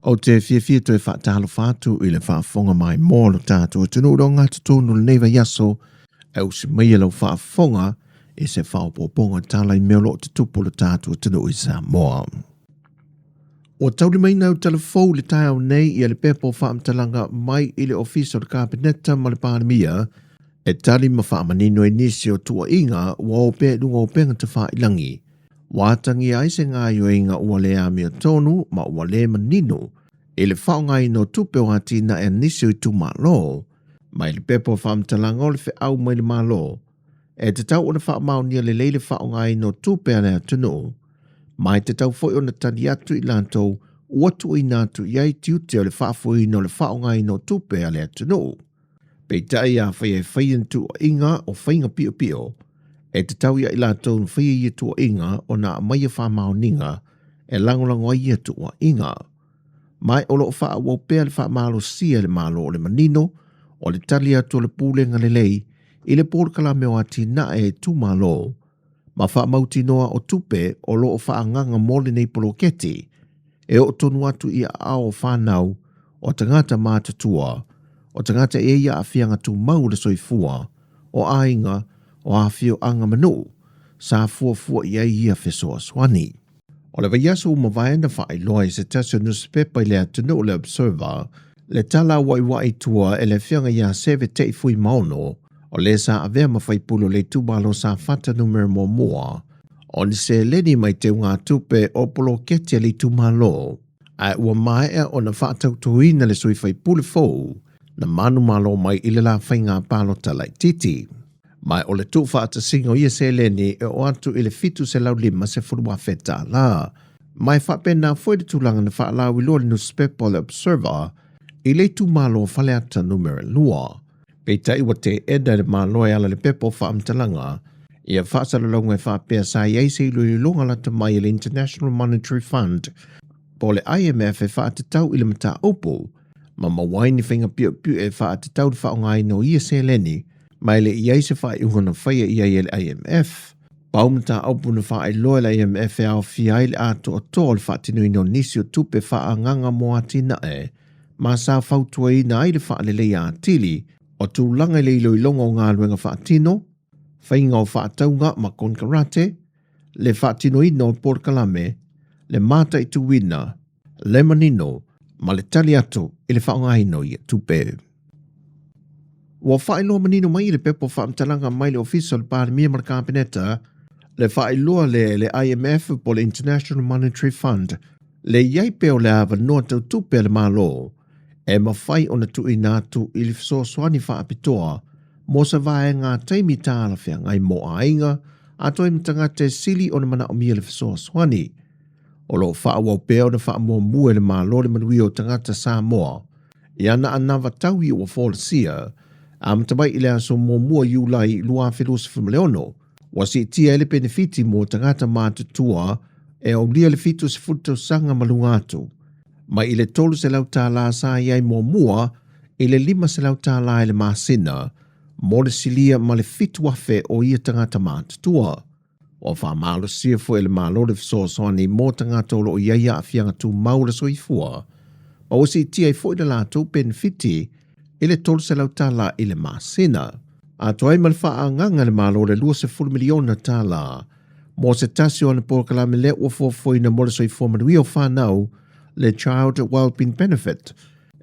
O te fia toi whaatalo whātu I le whaafonga mai mōlo tātua tunu ronga tutonu le neiva yaso au se mai lau whaafonga e se whaopoponga tala I meolo te tupu le tātua tunu I Sāmoa. O tauri mai nau telefou le tai au nei I le pepo whaamtalanga mai I le ofiso le kabineta ma le pāramia e tali ma whaamanino e nisi o tua inga ua o pe lunga o penga te whaailangi. Wātangi ai se ngā inga ua le amia tonu ma ua le manino e le whaongai no tupe o atina e nisi o tu malo mai le pepo whaamtalanga o le whi au mai le malo e te tau o na whaamaunia le leile whaongai no tupe ane atunu mai te tau foi o na tani atu I lantou ua tu I nātu iai tiute o le whaafui no le whaongai no tupe ane atunu. Pei tai a whai e whai tu o inga o whainga pio pio e te tau ia I lantou na whai e tu o inga o na mai a whaamauninga e langolango ia tu o inga. Mai o loo wha wau pēr le wha malo sia le malo o le manino o le tali atu o le pūlenga le lei I le pōr kalame o ati na e tu malo. Ma wha mauti noa o tupe o loo wha nganga mole nei poloketi e o tonu atu I a ao whanau o tangata mātatua o tangata e ia a whianga tu mau le soifua o ainga o a whio anga manu sa fua ia ia whesoa swani. O le vaiaso umawaena whaai loa I se tasio newspaper I le atunu o le Observer, le tala wai tua e le whianga ia seve te fui maono, o le sa avea mawhai pulo le tubalo sa fata numero mua, o ni se leni mai te unga tupe o polo ketia le tumalo, a ua mai o na whaatau tuina le sui whai pule fau, na manu malo mai I le la whainga palo talai titi. Mai o le tu whaata singo ia se leni e o atu I le fitu se lau lima se furua wheta la. Mai whapena foi de tulanga na whaalau I loa le newspaper le Observer I le tu malo whale ata numero lua. Pei tai wa te eda le malo e ala le pepo whaamtalanga ia whaasalalonga e whapea sa iei se ilu I longa lata mai le International Monetary Fund po le IMF e whaatatau I le mata opo ma mawaini whainga pio e whaatatau le whaongai no ia se leni mai le iei se whae uhana whaia iei le IMF. Paumata aupu na whae loa le IMF e au fiai le ato o tō le whaatinu ino nisi o tupe wha nganga mo atina e, ma sa whautua ina ai le wha le lei atili o tūlanga le ilo ilonga o ngā luenga whaatino, whainga o whaataunga ma konkarate, le whaatino ino o porkalame, le mata I tuwina, le manino, ma le tali atu I le whaongaino I tupe. Wa whaeloa manino mai le pepo whaamtalanga mai le official pāramia ma le kabineta, le whaeloa le IMF po le International Monetary Fund, le iei peo le awa noa tau tupe le malo, e mawhai o na tui nātu I le fisoswani whaapitoa, mo sa vae ngā teimi tāla whia ngai mo ainga, a toi mtanga te sili o na mana o mia le fisoswani. O lo whaawau peo na whaamua mua le malo le manui o tangata Sāmoa, ia na anawa taui o wholasia, Amtabai I le aso mo mua iulai lua filosofi maleono, wasi tia ele benefiti mo tangata mātutua e o lia le fitu se futo sanga malungatu. Mai I le tolu se lau tāla sa iai mo mua, I le lima se lau tāla I le māsina, mo le silia ma le fitu wafe o ia tangata mātutua. O wha malo sia fu ele malo le fisosoni mo tangata olo o iaia a fianga tu maula soifua. Ma wasi tia I fo I le lato benefiti, I le tolu se lau tāla I le māsina. A toai malwha nganga le malo le 2 miliona tāla. Mo se tasio ana porkalame le ua fofoina mo le soifua manuia o whanau le Child Wellbeing Benefit.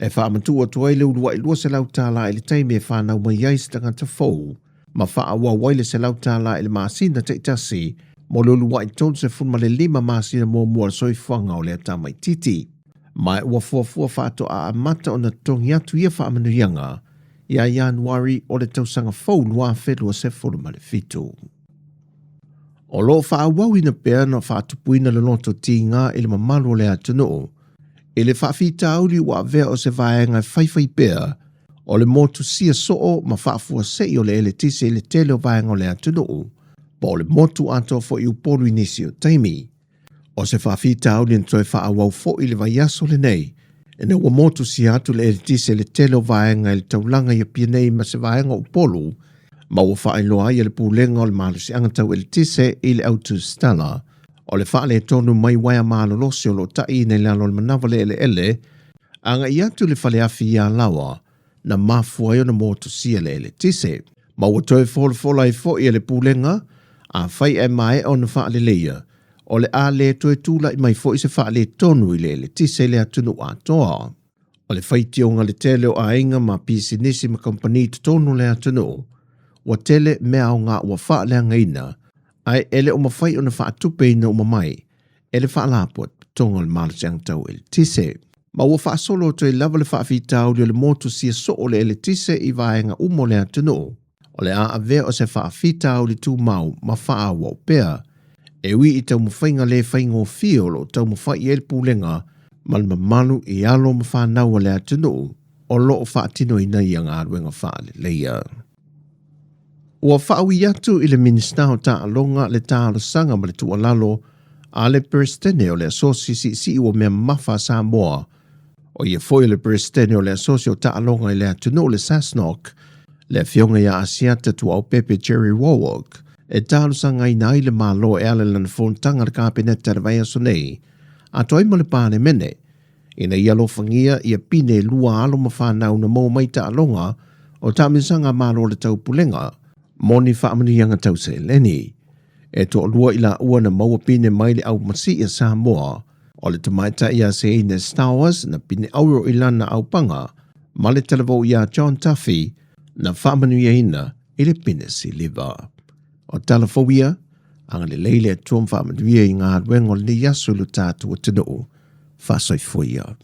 E whaamatu o toai le urua I 2 se lau tāla I le taimi e whanau mai iai se tangata fau. Ma whaawa waile se lau tāla I le māsina te itasi. Mo le urua I tolu se funma le 5 māsina mo mua le soifuanga o le atamai titi. Mai ua fuafua whaato a amata o na tongi atu ia whaamanuianga, ia Januari o le tausanga fau lua whelua se furu le fitu. O lo whaawau ina pēr na whaatupuina le loto tinga I le mamalu o le atunu. I le whaafita auli ua vea o se vaenga whaiwhai pēr, o le motu sia soo ma whaafua sei o le ele tise I le tele o vaenga o le atunu, po le motu ato fo I upolu inisi o taimi. O se whaafita auli na toi whaawau fo I le vaiaso le nei, e na ua motu si atu le eritise le telo vaenga I le taulanga I pia nei ma se vaenga upolu, ma ua whaailoa I le pūlenga o le malusi angatau eritise I le autu stala, O le wha le tonu mai waia malo losi o lo tai nei lalo le manawa le ele, anga i atu le whale afi ia lawa, na mafua yo na moto sia le tise. Ma ua toe fola i fo i le pulenga, a whai e mai o na wha le leia, o le a le toe tūla i mai fo i se wha le tonu i le tise le atunu atoa. O le whaiti o nga le tele o a inga ma pisi nisi ma kompani tonu le atunu, wa tele mea o ngā ua wha le angaina, ai ele o mawhai o na wha atupe ina o mamai, ele wha lapot tonga le malu siang tau ele tise. Ma ua wha solo to i lava le wha fitau le motu sia so o le ele tise i vaenga umo le atunu. O le a vea o se wha fitau li tū mau ma wha awa o pea. E ui i tau mawhainga le whainga o fio lo tau mawhai i ele pūlenga ma le mamalu i alo ma wha naua le atunu o lo o wha tino i nei ang aruenga wha le leia. Ua whaawi atu i le minista o ta alonga le ta alo sanga ma le tu alalo a le peristene o le asosi si ua mea mafa Sāmoa o ia foi le peristene o le asosi o ta alonga i le atunu le Sasnok le fionga ia asiata tu au pepe Jerry Warwick e ta alo sanga i nai le malo e ale lana fontanga le kabineta le vai aso nei a toi mo le pāne mene ina ia lo fangia ia pine lua alo ma whanau na mō mai ta alonga o ta minsanga malo le tau pulenga moni whaamani yanga tau se leni. E to lua ila ua na maua pine mai le au masi ia Samoa, o le tamaita ia se ine Star Wars na pine auro ilana au panga, ma le televo ia John Tuffy na whaamani ia ina i pine si liva. O talafowia, anga le leile tuam whaamani ia i ngā ruengo li yasu lu tātua tinu, whasoi fuia.